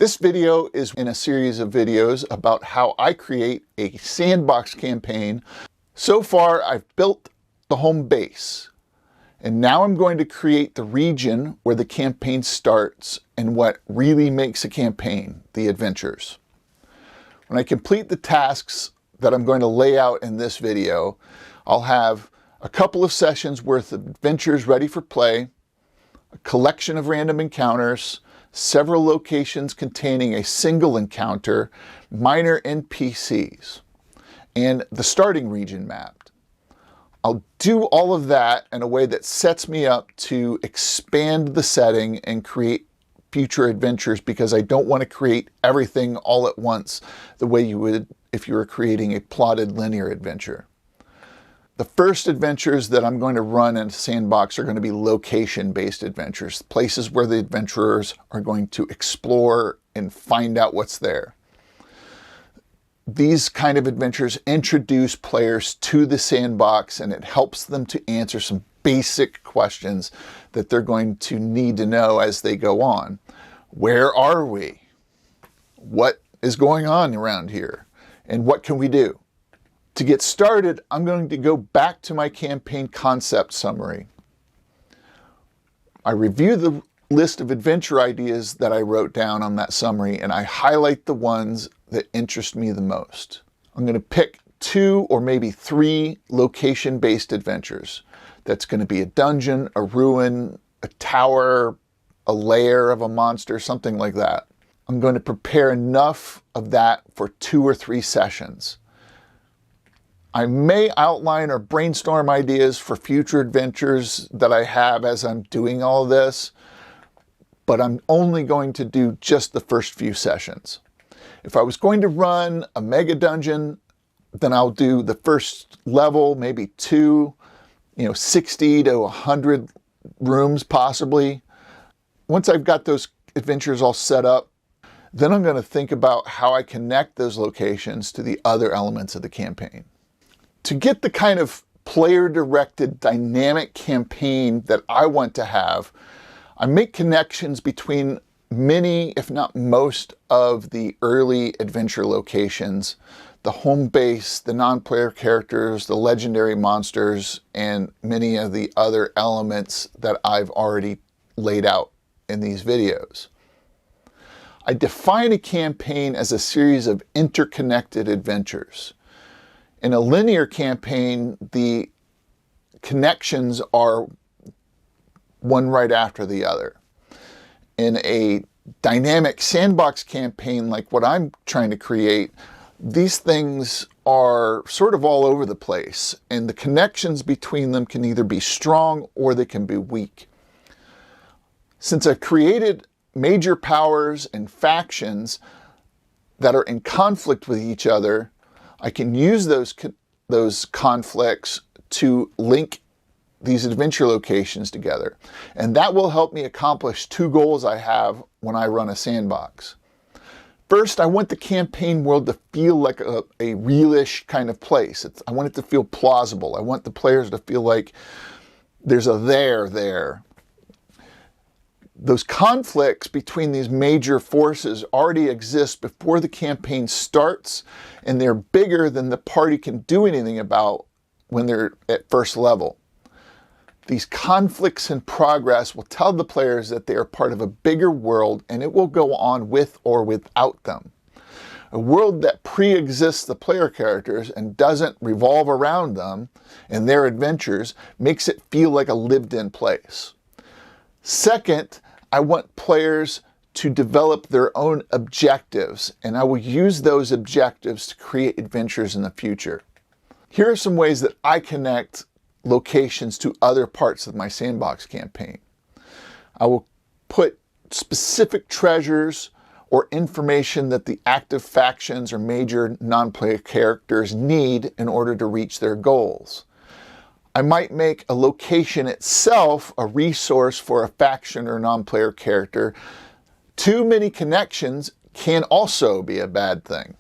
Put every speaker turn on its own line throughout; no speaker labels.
This video is in a series of videos about how I create a sandbox campaign. So far, I've built the home base, and now I'm going to create the region where the campaign starts and what really makes a campaign, the adventures. When I complete the tasks that I'm going to lay out in this video, I'll have a couple of sessions worth of adventures ready for play, a collection of random encounters, several locations containing a single encounter, minor NPCs, and the starting region mapped. I'll do all of that in a way that sets me up to expand the setting and create future adventures, because I don't want to create everything all at once the way you would if you were creating a plotted linear adventure. The first adventures that I'm going to run in Sandbox are going to be location-based adventures, places where the adventurers are going to explore and find out what's there. These kind of adventures introduce players to the sandbox, and it helps them to answer some basic questions that they're going to need to know as they go on. Where are we? What is going on around here? And what can we do? To get started, I'm going to go back to my campaign concept summary. I review the list of adventure ideas that I wrote down on that summary, and I highlight the ones that interest me the most. I'm going to pick 2 or maybe 3 location-based adventures. That's going to be a dungeon, a ruin, a tower, a lair of a monster, something like that. I'm going to prepare enough of that for 2 or 3 sessions. I may outline or brainstorm ideas for future adventures that I have as I'm doing all this, but I'm only going to do just the first few sessions. If I was going to run a mega dungeon, then I'll do the first level, maybe 2, 60 to 100 rooms possibly. Once I've got those adventures all set up, then I'm going to think about how I connect those locations to the other elements of the campaign. To get the kind of player-directed dynamic campaign that I want to have, I make connections between many, if not most, of the early adventure locations, the home base, the non-player characters, the legendary monsters, and many of the other elements that I've already laid out in these videos. I define a campaign as a series of interconnected adventures. In a linear campaign, the connections are one right after the other. In a dynamic sandbox campaign like what I'm trying to create, these things are sort of all over the place, and the connections between them can either be strong or they can be weak. Since I've created major powers and factions that are in conflict with each other, I can use those conflicts to link these adventure locations together. And that will help me accomplish 2 goals I have when I run a sandbox. First, I want the campaign world to feel like a realish kind of place. I want it to feel plausible. I want the players to feel like there's a there. Those conflicts between these major forces already exist before the campaign starts, and they're bigger than the party can do anything about when they're at first level. These conflicts in progress will tell the players that they are part of a bigger world, and it will go on with or without them. A world that pre-exists the player characters and doesn't revolve around them and their adventures makes it feel like a lived-in place. Second, I want players to develop their own objectives, and I will use those objectives to create adventures in the future. Here are some ways that I connect locations to other parts of my sandbox campaign. I will put specific treasures or information that the active factions or major non-player characters need in order to reach their goals. I might make a location itself a resource for a faction or non-player character. Too many connections can also be a bad thing.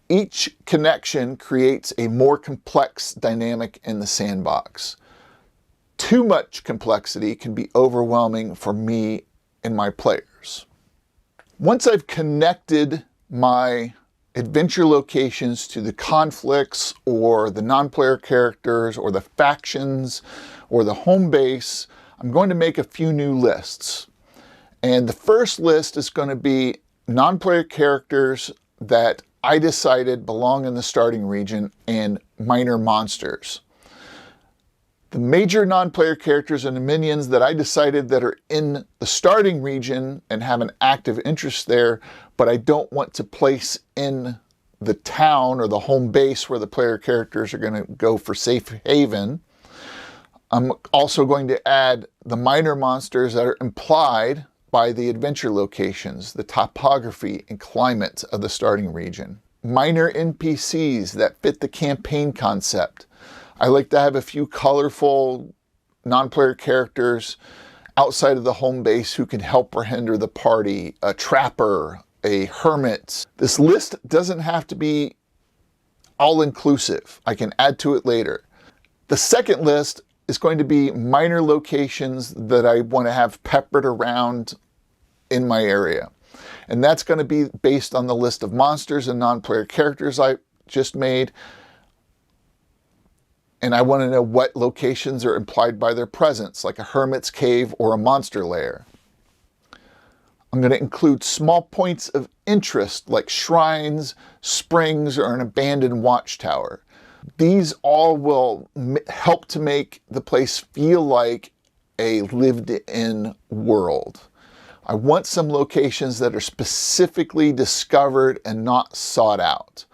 Each connection creates a more complex dynamic in the sandbox. Too much complexity can be overwhelming for me and my players. Once I've connected my adventure locations to the conflicts or the non-player characters or the factions or the home base, I'm going to make a few new lists. And the first list is going to be non-player characters that I decided belong in the starting region and minor monsters. The major non-player characters and the minions that I decided that are in the starting region and have an active interest there, but I don't want to place in the town or the home base where the player characters are going to go for safe haven. I'm also going to add the minor monsters that are implied by the adventure locations, the topography and climate of the starting region. Minor NPCs that fit the campaign concept. I like to have a few colorful non-player characters outside of the home base who can help or hinder the party. A trapper, a hermit. This list doesn't have to be all-inclusive. I can add to it later. The second list is going to be minor locations that I want to have peppered around in my area. And that's going to be based on the list of monsters and non-player characters I just made. And I want to know what locations are implied by their presence, like a hermit's cave or a monster lair. I'm going to include small points of interest like shrines, springs, or an abandoned watchtower. These all will help to make the place feel like a lived-in world. I want some locations that are specifically discovered and not sought out.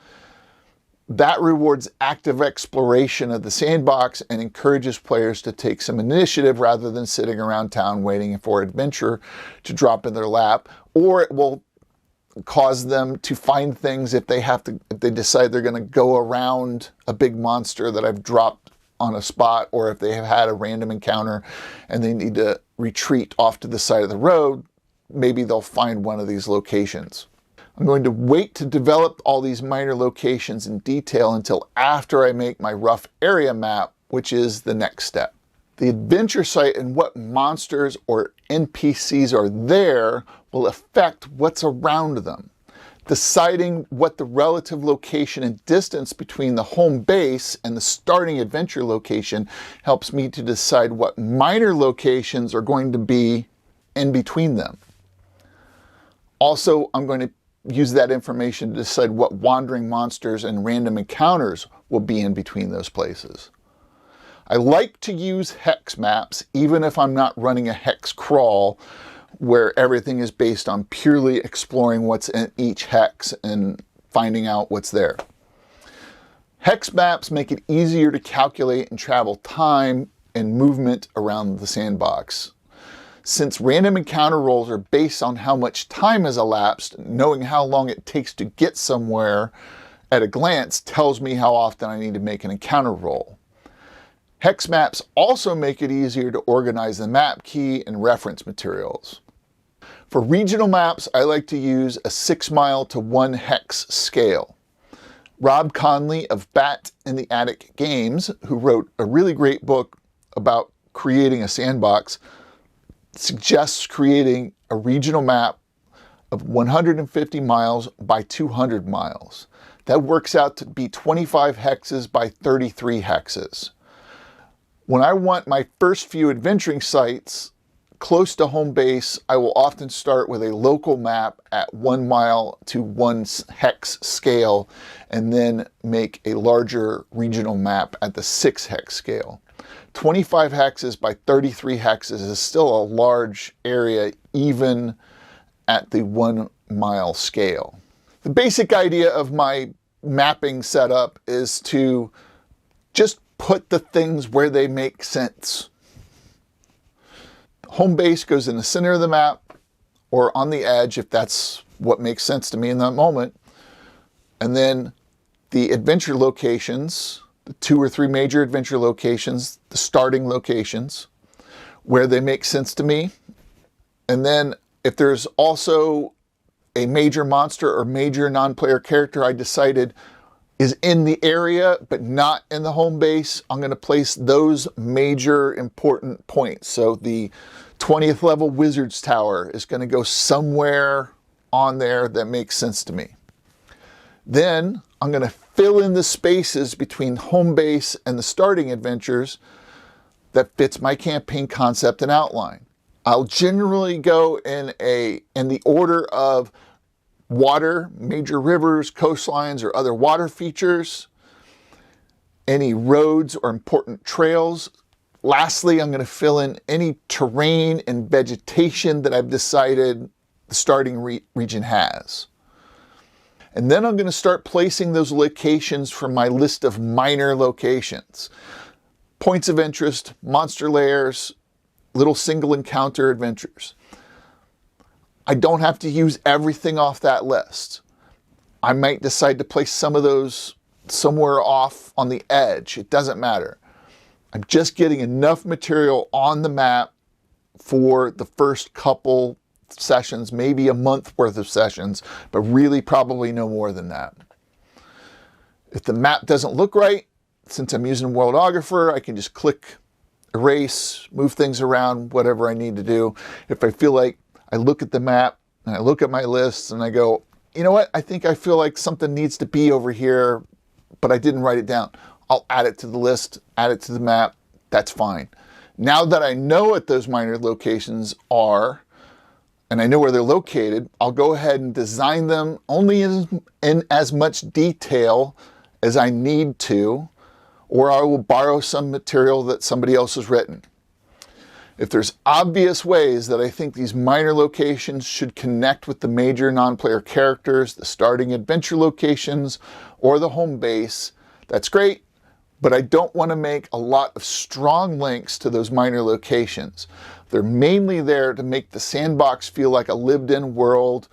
That rewards active exploration of the sandbox and encourages players to take some initiative rather than sitting around town waiting for adventure to drop in their lap, or it will cause them to find things if they decide they're going to go around a big monster that I've dropped on a spot, or if they have had a random encounter and they need to retreat off to the side of the road, maybe they'll find one of these locations. I'm going to wait to develop all these minor locations in detail until after I make my rough area map, which is the next step. The adventure site and what monsters or NPCs are there will affect what's around them. Deciding what the relative location and distance between the home base and the starting adventure location helps me to decide what minor locations are going to be in between them. Also, I'm going to use that information to decide what wandering monsters and random encounters will be in between those places. I like to use hex maps, even if I'm not running a hex crawl where everything is based on purely exploring what's in each hex and finding out what's there. Hex maps make it easier to calculate and travel time and movement around the sandbox. Since random encounter rolls are based on how much time has elapsed, knowing how long it takes to get somewhere at a glance tells me how often I need to make an encounter roll. Hex maps also make it easier to organize the map key and reference materials. For regional maps, I like to use a 6 mile to 1 hex scale. Rob Conley of Bat in the Attic Games, who wrote a really great book about creating a sandbox, suggests creating a regional map of 150 miles by 200 miles. That works out to be 25 hexes by 33 hexes. When I want my first few adventuring sites close to home base, I will often start with a local map at 1 mile to 1 hex scale and then make a larger regional map at the 6 hex scale. 25 hexes by 33 hexes is still a large area even at the 1 mile scale. The basic idea of my mapping setup is to just put the things where they make sense. Home base goes in the center of the map or on the edge if that's what makes sense to me in that moment. And then the adventure locations, the 2 or 3 major adventure locations, the starting locations, where they make sense to me. And then if there's also a major monster or major non-player character I decided is in the area but not in the home base, I'm going to place those major important points. So the 20th level Wizard's Tower is going to go somewhere on there that makes sense to me. Then I'm going to fill in the spaces between home base and the starting adventures that fits my campaign concept and outline. I'll generally go in the order of water, major rivers, coastlines, or other water features, any roads or important trails. Lastly, I'm going to fill in any terrain and vegetation that I've decided the starting region has. And then I'm going to start placing those locations from my list of minor locations. Points of interest, monster lairs, little single encounter adventures. I don't have to use everything off that list. I might decide to place some of those somewhere off on the edge. It doesn't matter. I'm just getting enough material on the map for the first couple sessions, maybe a month worth of sessions, but really probably no more than that. If the map doesn't look right, since I'm using Worldographer, I can just click erase, move things around, whatever I need to do. If I feel like I look at the map and I look at my lists and I go, you know what, I think I feel like something needs to be over here, but I didn't write it down. I'll add it to the list, add it to the map. That's fine. Now that I know what those minor locations are, and I know where they're located, I'll go ahead and design them only in as much detail as I need to, or I will borrow some material that somebody else has written. If there's obvious ways that I think these minor locations should connect with the major non-player characters, the starting adventure locations, or the home base, that's great, but I don't want to make a lot of strong links to those minor locations. They're mainly there to make the sandbox feel like a lived-in world.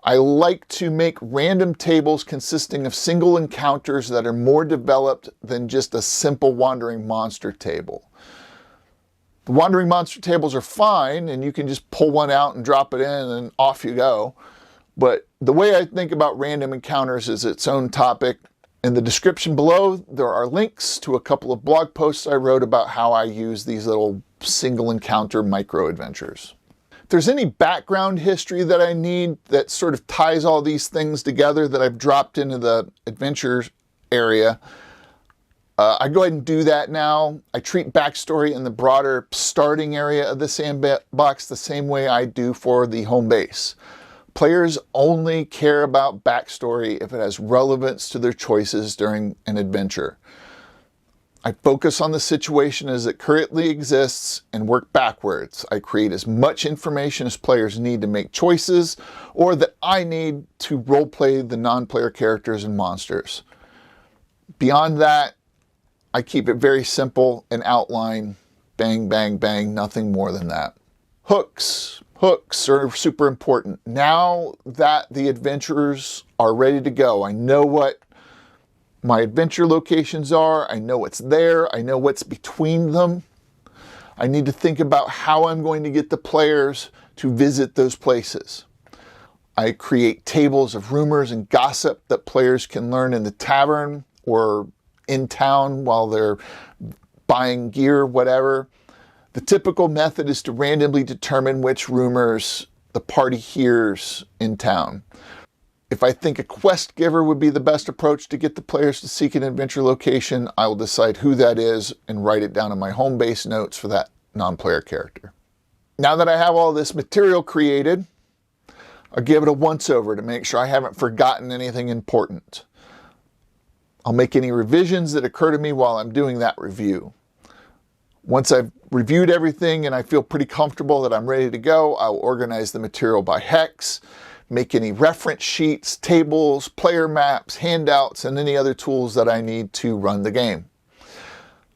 I like to make random tables consisting of single encounters that are more developed than just a simple wandering monster table. The wandering monster tables are fine, and you can just pull one out and drop it in and off you go. But the way I think about random encounters is its own topic. In the description below, there are links to a couple of blog posts I wrote about how I use these little single encounter micro adventures. If there's any background history that I need that sort of ties all these things together that I've dropped into the adventure area, I go ahead and do that now. I treat backstory in the broader starting area of the sandbox the same way I do for the home base. Players only care about backstory if it has relevance to their choices during an adventure. I focus on the situation as it currently exists and work backwards. I create as much information as players need to make choices, or that I need to roleplay the non-player characters and monsters. Beyond that, I keep it very simple and outline, bang, bang, bang, nothing more than that. Hooks. Hooks are super important. Now that the adventurers are ready to go, I know what my adventure locations are, I know what's there, I know what's between them. I need to think about how I'm going to get the players to visit those places. I create tables of rumors and gossip that players can learn in the tavern or in town while they're buying gear, whatever. The typical method is to randomly determine which rumors the party hears in town. If I think a quest giver would be the best approach to get the players to seek an adventure location, I will decide who that is and write it down in my home base notes for that non-player character. Now that I have all this material created, I'll give it a once-over to make sure I haven't forgotten anything important. I'll make any revisions that occur to me while I'm doing that review. Once I've reviewed everything and I feel pretty comfortable that I'm ready to go, I'll organize the material by hex, make any reference sheets, tables, player maps, handouts, and any other tools that I need to run the game.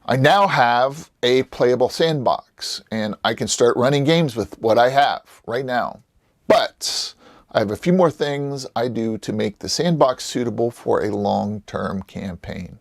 I now have a playable sandbox, and I can start running games with what I have right now. But I have a few more things I do to make the sandbox suitable for a long-term campaign.